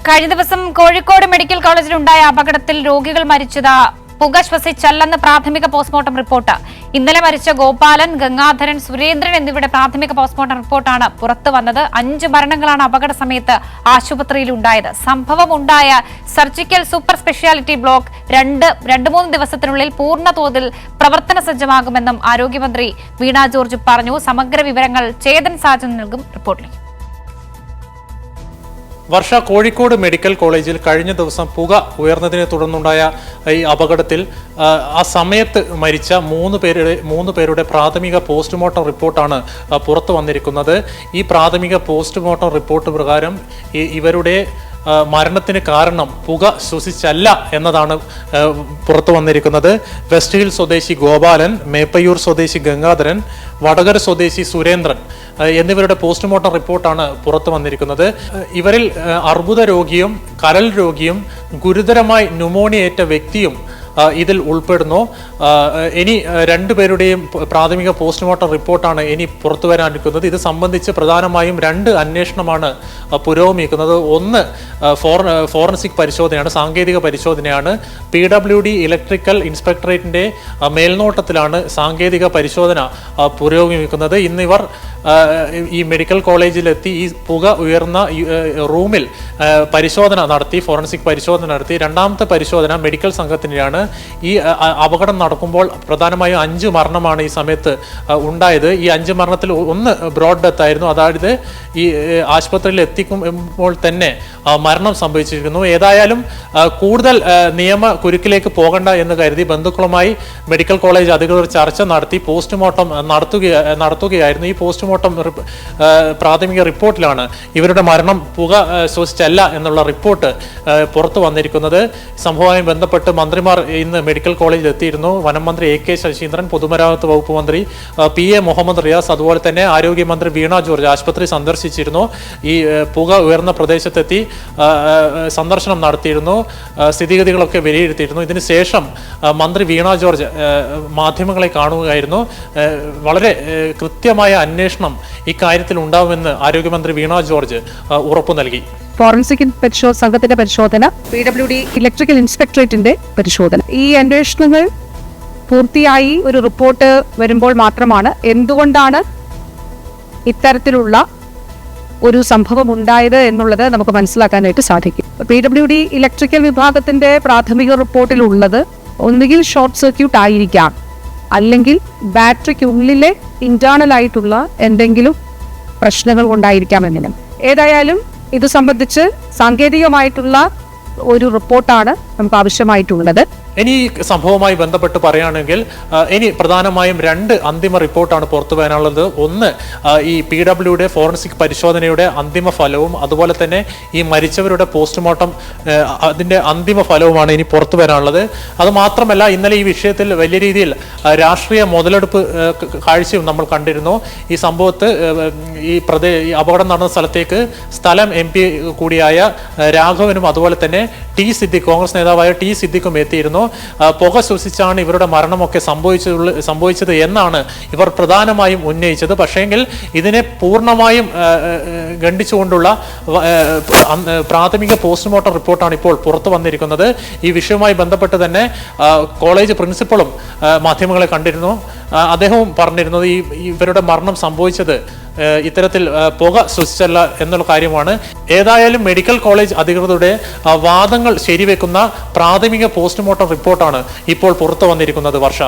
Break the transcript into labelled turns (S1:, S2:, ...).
S1: കഴിഞ്ഞ ദിവസം കോഴിക്കോട് മെഡിക്കൽ കോളേജിലുണ്ടായ അപകടത്തിൽ രോഗികൾ മരിച്ചത് പുക ശ്വസിച്ചല്ലെന്ന് പ്രാഥമിക പോസ്റ്റ്മോർട്ടം റിപ്പോർട്ട്. ഇന്നലെ മരിച്ച ഗോപാലൻ, ഗംഗാധരൻ, സുരേന്ദ്രൻ എന്നിവരുടെ പ്രാഥമിക പോസ്റ്റ്മോർട്ടം റിപ്പോർട്ടാണ് പുറത്തു വന്നത്. 5 മരണങ്ങളാണ് അപകട സമയത്ത് ആശുപത്രിയിൽ ഉണ്ടായത്. സംഭവമുണ്ടായ സർജിക്കൽ സൂപ്പർ സ്പെഷ്യാലിറ്റി ബ്ലോക്ക് 2-3 ദിവസത്തിനുള്ളിൽ പൂർണ്ണ തോതിൽ പ്രവർത്തന സജ്ജമാകുമെന്നും ആരോഗ്യമന്ത്രി വീണ ജോർജ് പറഞ്ഞു. സമഗ്ര വിവരങ്ങൾ ചേതൻ സാജൻ നൽകും റിപ്പോർട്ടിൽ.
S2: വർഷ, കോഴിക്കോട് മെഡിക്കൽ കോളേജിൽ കഴിഞ്ഞ ദിവസം പുക ഉയർന്നതിനെ തുടർന്നുണ്ടായ ഈ അപകടത്തിൽ ആ സമയത്ത് മരിച്ച 3 പേരുടെ പ്രാഥമിക പോസ്റ്റ്മോർട്ടം റിപ്പോർട്ടാണ് പുറത്തു വന്നിരിക്കുന്നത്. ഈ പ്രാഥമിക പോസ്റ്റ്മോർട്ടം റിപ്പോർട്ട് പ്രകാരം ഇവരുടെ മരണത്തിന് കാരണം പുക ശ്വസിച്ചല്ല എന്നതാണ് പുറത്തു വന്നിരിക്കുന്നത്. വെസ്റ്റ് ഹിൽ സ്വദേശി ഗോപാലൻ, മേപ്പയ്യൂർ സ്വദേശി ഗംഗാധരൻ, വടകര സ്വദേശി സുരേന്ദ്രൻ എന്നിവരുടെ പോസ്റ്റ്മോർട്ടം റിപ്പോർട്ടാണ് പുറത്തു വന്നിരിക്കുന്നത്. ഇവരിൽ അർബുദ രോഗിയും കരൾ രോഗിയും ഗുരുതരമായി ന്യൂമോണിയ ഏറ്റ വ്യക്തിയും ഇതിൽ ഉൾപ്പെടുന്നു. ഇനി 2 പേരുടെയും പ്രാഥമിക പോസ്റ്റ്മോർട്ടം റിപ്പോർട്ടാണ് ഇനി പുറത്തു വരാനിരിക്കുന്നത്. ഇത് സംബന്ധിച്ച് പ്രധാനമായും 2 അന്വേഷണമാണ് പുരോഗമിക്കുന്നത്. ഒന്ന് ഫോറൻസിക് പരിശോധനയാണ്, സാങ്കേതിക പരിശോധനയാണ്. PWD ഇലക്ട്രിക്കൽ ഇൻസ്പെക്ടറേറ്റിന്റെ മേൽനോട്ടത്തിലാണ് സാങ്കേതിക പരിശോധന പുരോഗമിക്കുന്നത്. ഇന്നിവർ ഈ മെഡിക്കൽ കോളേജിലെത്തി ഈ പുക ഉയർന്ന റൂമിൽ പരിശോധന നടത്തി, ഫോറൻസിക് പരിശോധന നടത്തി. രണ്ടാമത്തെ പരിശോധന മെഡിക്കൽ സംഘത്തിൻ്റെയാണ്. ഈ അപകടം നടക്കുമ്പോൾ പ്രധാനമായും 5 മരണമാണ് ഈ സമയത്ത് ഉണ്ടായത്. ഈ 5 മരണത്തിൽ ഒന്ന് ബ്രോഡ് ഡെത്ത് ആയിരുന്നു. അതായത് ഈ ആശുപത്രിയിൽ എത്തിക്കുമ്പോൾ തന്നെ മരണം സംഭവിച്ചിരിക്കുന്നു. ഏതായാലും കൂടുതൽ നിയമ കുരുക്കിലേക്ക് പോകണ്ട എന്ന് കരുതി ബന്ധുക്കളുമായി മെഡിക്കൽ കോളേജ് അധികൃതർ ചർച്ച നടത്തി പോസ്റ്റ്മോർട്ടം നടത്തുകയായിരുന്നു. ഈ പോസ്റ്റ്മോർട്ടം പ്രാഥമിക റിപ്പോർട്ടിലാണ് ഇവരുടെ മരണം പുക ശ്വസിച്ചല്ല എന്നുള്ള റിപ്പോർട്ട് പുറത്തു വന്നിരിക്കുന്നത്. സംഭവവുമായി ബന്ധപ്പെട്ട് മന്ത്രിമാർ ഇന്ന് മെഡിക്കൽ കോളേജിൽ എത്തിയിരുന്നു. വനം മന്ത്രി AK ശശീന്ദ്രൻ, പൊതുമരാമത്ത് വകുപ്പ് മന്ത്രി PA മുഹമ്മദ് റിയാസ്, അതുപോലെ തന്നെ ആരോഗ്യമന്ത്രി വീണ ജോർജ് ആശുപത്രി സന്ദർശിച്ചിരുന്നു. ഈ പുക ഉയർന്ന പ്രദേശത്തെത്തി സന്ദർശനം നടത്തിയിരുന്നു, സ്ഥിതിഗതികളൊക്കെ വിലയിരുത്തിയിരുന്നു. ഇതിനുശേഷം മന്ത്രി വീണ ജോർജ് മാധ്യമങ്ങളെ കാണുകയായിരുന്നു. വളരെ കൃത്യമായ അന്വേഷണം ഇക്കാര്യത്തിൽ ഉണ്ടാവുമെന്ന് ആരോഗ്യമന്ത്രി വീണ ജോർജ് ഉറപ്പു നൽകി.
S3: ഫോറൻസിക് സംഘത്തിന്റെ പരിശോധന, PWD ഇലക്ട്രിക്കൽ ഇൻസ്പെക്ടറേറ്റിന്റെ പരിശോധന, ഈ അന്വേഷണങ്ങൾ പൂർത്തിയായി ഒരു റിപ്പോർട്ട് വരുമ്പോൾ മാത്രമാണ് എന്തുകൊണ്ടാണ് ഇത്തരത്തിലുള്ള ഒരു സംഭവം ഉണ്ടായത് എന്നുള്ളത് നമുക്ക് മനസ്സിലാക്കാനായിട്ട് സാധിക്കും. PWD ഇലക്ട്രിക്കൽ വിഭാഗത്തിന്റെ പ്രാഥമിക റിപ്പോർട്ടിലുള്ളത് ഒന്നുകിൽ ഷോർട്ട് സർക്യൂട്ട് ആയിരിക്കാം, അല്ലെങ്കിൽ ബാറ്ററിക്കുള്ളിലെ ഇന്റേണൽ ആയിട്ടുള്ള എന്തെങ്കിലും പ്രശ്നങ്ങൾ കൊണ്ടായിരിക്കാം എന്നും. ഏതായാലും ഇത് സംബന്ധിച്ച് സാങ്കേതികമായിട്ടുള്ള ഒരു റിപ്പോർട്ടാണ് നമുക്ക് ആവശ്യമായിട്ടുള്ളത്.
S2: ഇനി സംഭവവുമായി ബന്ധപ്പെട്ട് പറയുകയാണെങ്കിൽ ഇനി പ്രധാനമായും 2 അന്തിമ റിപ്പോർട്ടാണ് പുറത്തു വരാനുള്ളത്. ഒന്ന് ഈ PWD ഫോറൻസിക് പരിശോധനയുടെ അന്തിമ ഫലവും അതുപോലെ തന്നെ ഈ മരിച്ചവരുടെ പോസ്റ്റ്മോർട്ടം അതിൻ്റെ അന്തിമ ഫലവുമാണ് ഇനി പുറത്തു വരാനുള്ളത്. അതുമാത്രമല്ല, ഇന്നലെ ഈ വിഷയത്തിൽ വലിയ രീതിയിൽ രാഷ്ട്രീയ മുതലെടുപ്പ് കാഴ്ചയും നമ്മൾ കണ്ടിരുന്നു. ഈ സംഭവത്ത് ഈ അപകടം നടന്ന സ്ഥലത്തേക്ക് സ്ഥലം MP കൂടിയായ രാഘവനും അതുപോലെ തന്നെ കോൺഗ്രസ് നേതാവായ T സിദ്ദിഖും എത്തിയിരുന്നു. പുക ശ്വസിച്ചാണ് ഇവരുടെ മരണമൊക്കെ സംഭവിച്ചത് എന്നാണ് ഇവർ പ്രധാനമായും ഉന്നയിച്ചത്. പക്ഷേങ്കിൽ ഇതിനെ പൂർണ്ണമായും ഖണ്ഡിച്ചുകൊണ്ടുള്ള പ്രാഥമിക പോസ്റ്റ്മോർട്ടം റിപ്പോർട്ടാണ് ഇപ്പോൾ പുറത്തു വന്നിരിക്കുന്നത്. ഈ വിഷയവുമായി ബന്ധപ്പെട്ട് തന്നെ കോളേജ് പ്രിൻസിപ്പളും മാധ്യമങ്ങളെ കണ്ടിരുന്നു. അദ്ദേഹവും പറഞ്ഞിരുന്നത് ഇവരുടെ മരണം സംഭവിച്ചത് ഇത്തരത്തിൽ പുക ശ്വസിച്ചല്ല എന്നുള്ള കാര്യമാണ്. ഏതായാലും മെഡിക്കൽ കോളേജ് അധികൃതരുടെ വാദങ്ങൾ ശരിവെക്കുന്ന പ്രാഥമിക പോസ്റ്റ്മോർട്ടം റിപ്പോർട്ടാണ് ഇപ്പോൾ പുറത്തു വന്നിരിക്കുന്നത്. വർഷ.